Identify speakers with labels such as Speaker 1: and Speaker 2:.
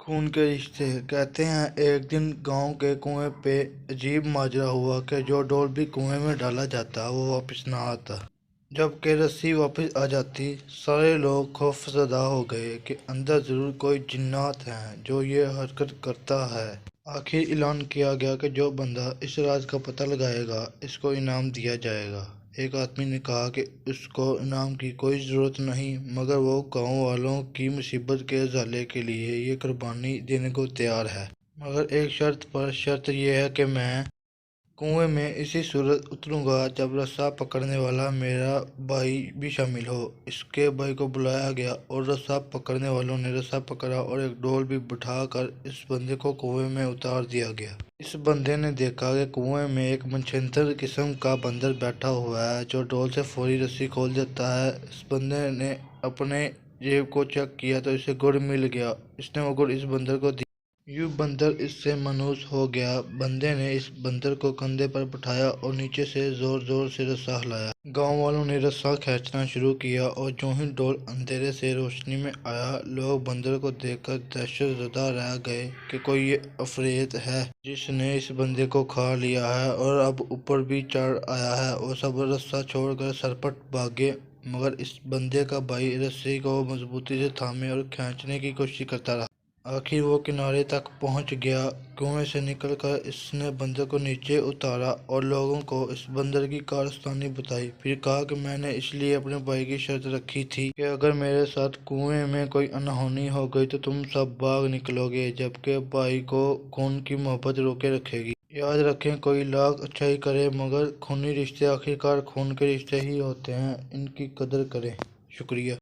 Speaker 1: खून के रिश्ते। कहते हैं एक दिन गांव के कुएं पे अजीब माजरा हुआ कि जो डोल भी कुएं में डाला जाता वो वापस ना आता। जब के रस्सी वापस आ जाती, सारे लोग खौफजदा हो गए कि अंदर जरूर कोई जिन्नात हैं जो ये हरकत करता है। आखिर ऐलान किया गया कि जो बंदा इस राज का पता लगाएगा इसको इनाम दिया जाएगा। एक आदमी ने कहा कि उसको इनाम की कोई ज़रूरत नहीं, मगर वो गांव वालों की मुसीबत के उजाले के लिए ये कुर्बानी देने को तैयार है, मगर एक शर्त पर। शर्त यह है कि मैं कुएं में इसी सूरत उतरूंगा जब रस्सा पकड़ने वाला मेरा भाई भी शामिल हो। इसके भाई को बुलाया गया और रस्सा पकड़ने वालों ने रस्सा पकड़ा और एक डोल भी बिठाकर इस बंदे को कुएं में उतार दिया गया। इस बंदे ने देखा कि कुएं में एक मनछंतर किस्म का बंदर बैठा हुआ है जो डोल से फौरी रस्सी खोल देता है। इस बंदे ने अपने जेब को चेक किया तो इसे गुड़ मिल गया। इसने वो गुड़ इस बंदर को दिया। यूं बंदर इससे मायूस हो गया। बंदे ने इस बंदर को कंधे पर बिठाया और नीचे से जोर जोर से रस्सा हिलाया। गांव वालों ने रस्सा खींचना शुरू किया और जो ही डोल अंधेरे से रोशनी में आया, लोग बंदर को देखकर दहशतज़दा रह गए कि कोई ये अफरीत है जिसने इस बंदे को खा लिया है और अब ऊपर भी चढ़ आया है। और सब रस्सा छोड़कर सरपट भागे, मगर इस बंदे का भाई रस्सी को मजबूती से थामे और खींचने की कोशिश करता रहा। आखिर वो किनारे तक पहुंच गया। कुएं से निकलकर इसने बंदर को नीचे उतारा और लोगों को इस बंदर की कारस्तानी बताई। फिर कहा कि मैंने इसलिए अपने भाई की शर्त रखी थी कि अगर मेरे साथ कुएं में कोई अनहोनी हो गई तो तुम सब भाग निकलोगे, जबकि भाई को खून की मोहब्बत रोके रखेगी। याद रखें, कोई लाख अच्छाई करे मगर खूनी रिश्ते आखिरकार खून के रिश्ते ही होते हैं। इनकी कदर करें। शुक्रिया।